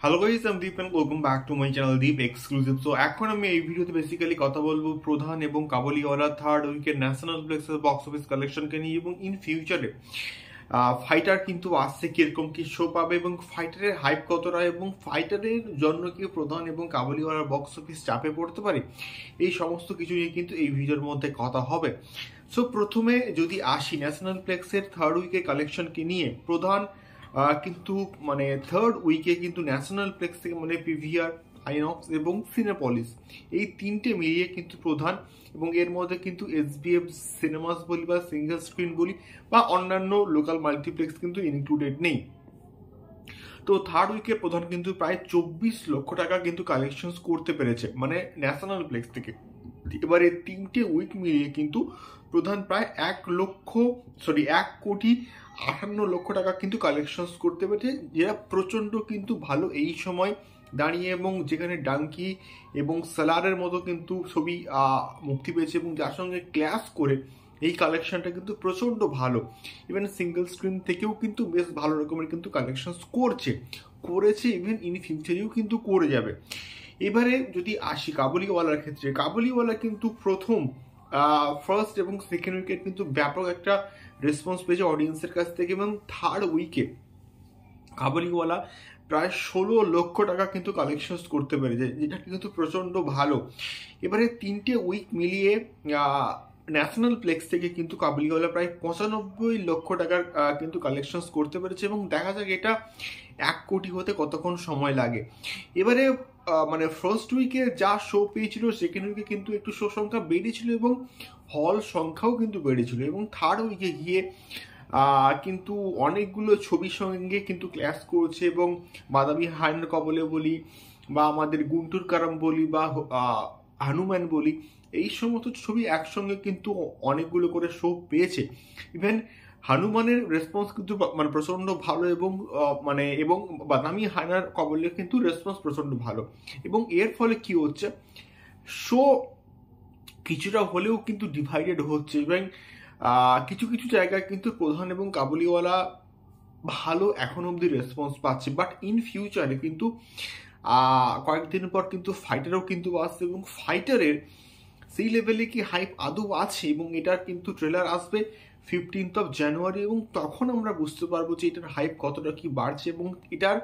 Hello guys, আমি Deep and welcome back to my channel Deep exclusive. So এখন আমি এই ভিডিওতে বেসিক্যালি কথা বলবো প্রধান এবং কাবুলিওয়ালা থার্ড উইকের ন্যাশনাল প্লেক্সের বক্স অফিস কালেকশনকে নিয়ে এবং ইন ফিউচারে ফাইটার কিন্তু আসছে কিরকম কি শো পাবে এবং ফাইটারের হাইপ কতটা এবং ফাইটারের জন্য কি প্রধান এবং কাবুলিওয়ালার বক্স অফিস চাপে পড়তে পারে, এই সমস্ত কিছু নিয়ে কিন্তু এই ভিডিওর মধ্যে কথা হবে। সো প্রথমে যদি আসি ন্যাশনাল প্লেক্সের থার্ড উইকের কালেকশনকে নিয়ে, প্রধান কিন্তু মানে থার্ড উইকে কিন্তু ন্যাশনাল প্লেক্স থেকে মানে পিভিআর, আইনক্স এবং সিনেপলিস এই তিনটে মিলিয়ে কিন্তু প্রধান, এবং এর মধ্যে কিন্তু এসবিএফ সিনেমাস বলি বা সিঙ্গেল স্ক্রিন বলি বা অন্যান্য লোকাল মাল্টিপ্লেক্স কিন্তু ইনক্লুডেড নেই। তো থার্ড উইকে প্রধান কিন্তু প্রায় 24 লক্ষ টাকা কিন্তু কালেকশন করতে পেরেছে মানে ন্যাশনাল প্লেক্স থেকে। এবারে তিনটে উইক মিলিয়ে কিন্তু প্রধান প্রায় 1,58,00,000 টাকা কিন্তু কালেকশন করতে পেরেছে, যেটা প্রচন্ড কিন্তু ভালো এই সময় দাঁড়িয়ে, এবং যেখানে ডাঙ্কি এবং সালারের মতো কিন্তু ছবি মুক্তি পেয়েছে এবং যার সঙ্গে ক্লাস করে এই কালেকশনটা কিন্তু প্রচন্ড ভালো। ইভেন সিঙ্গেল স্ক্রিন থেকেও কিন্তু বেশ ভালো রকমের কিন্তু কালেকশন করেছে, ইভেন ইন ফিউচারেও কিন্তু করে যাবে। এবারে যদি আসি কাবুলিওয়ালার ক্ষেত্রে, কাবুলিওয়ালা কিন্তু ফার্স্ট এবং সেকেন্ড উইকে কিন্তু ব্যাপক একটা রেসপন্স পেয়েছে অডিয়েন্সের কাছ থেকে, এবং থার্ড উইকে কাবুলিওয়ালা প্রায় 16 লক্ষ টাকা কিন্তু কালেকশন করতে পেরেছে, যেটা কিন্তু প্রচন্ড ভালো। এবারে তিনটে উইক মিলিয়ে ন্যাশনাল প্লেক্স থেকে কিন্তু কাবুলিওয়ালা প্রায় 95 লক্ষ টাকার কিন্তু কালেকশন করতে পেরেছে, এবং দেখা যাক এটা 1 কোটি হতে কতক্ষণ সময় লাগে। এবারে মানে ফার্স্ট উইকে যা শো পেয়েছিল, সেকেন্ড উইকে কিন্তু একটু শো সংখ্যা বেড়েছিল এবং হল সংখ্যাও কিন্তু বেড়েছিল, এবং থার্ড উইকে গিয়ে কিন্তু অনেকগুলো ছবির সঙ্গে কিন্তু ক্লাস করছে, এবং বাদামি হায়নার কবলে বলি বা আমাদের গুন্টুর কারাম বলি বা হনুমান বলি, এই সমস্ত ছবি একসঙ্গে কিন্তু অনেকগুলো করে শো পেয়েছে। ইভেন হনুমানের রেসপন্স কিন্তু মানে প্রচন্ড ভালো, এবং এবং বাদামি হায়নার কবলে কিন্তু রেসপন্স প্রচন্ড ভালো, এবং এর ফলে কি হচ্ছে, শো কিছুটা হলেও কিন্তু ডিভাইডেড হচ্ছে, এবং কিছু কিছু জায়গায় কিন্তু প্রধান এবং কাবুলিওয়ালা ভালো এখন অব্দি রেসপন্স পাচ্ছে, বাট ইন ফিউচারে কিন্তু কয়েকদিন পর কিন্তু ফাইটারও কিন্তু আসছে, এবং ফাইটারের সেই লেভেলে কি হাইপ আদৌ আছে, এবং এটার কিন্তু ট্রেলার আসবে 15 জানুয়ারি, এবং তখন আমরা বুঝতে পারবো যে এটার হাইপ কতটা কি বাড়ছে, এবং এটার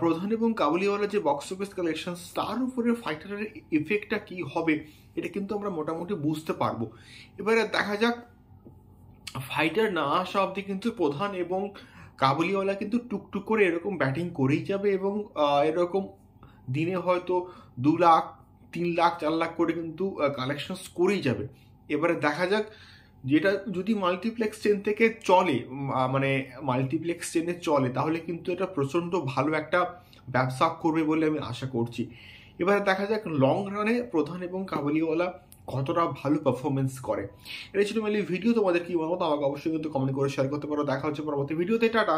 প্রধান এবং কাবুলিওয়ালা যে বক্স অফিস কালেকশন তার উপরে ফাইটারের এফেক্টটা কি হবে, এটা কিন্তু আমরা মোটামুটি বুঝতে পারবো। এবারে দেখা যাক, ফাইটার না আসা অব্দি কিন্তু প্রধান এবং কাবুলিওয়ালা কিন্তু টুকটুক করে এরকম ব্যাটিং করেই যাবে, এবং এরকম দিনে হয়তো 2 লাখ 3 লাখ 4 লাখ করে কিন্তু কালেকশন করেই যাবে। এবারে দেখা যাক, যেটা যদি মাল্টিপ্লেক্স চেন থেকে চলে, মানে মাল্টিপ্লেক্স চেনে চলে, তাহলে কিন্তু এটা প্রচন্ড ভালো একটা ব্যবসা করবে বলে আমি আশা করছি। এবারে দেখা যাক লং রানে প্রধান এবং কাবুলিওয়ালা কতটা ভালো পারফরমেন্স করে। এটা ছিল মেনলি ভিডিও। তোমাদের কি মতামত আমাকে অবশ্যই কিন্তু কমেন্ট করে শেয়ার করতে পারো। দেখা হচ্ছে পরবর্তী ভিডিওতে। টাটা।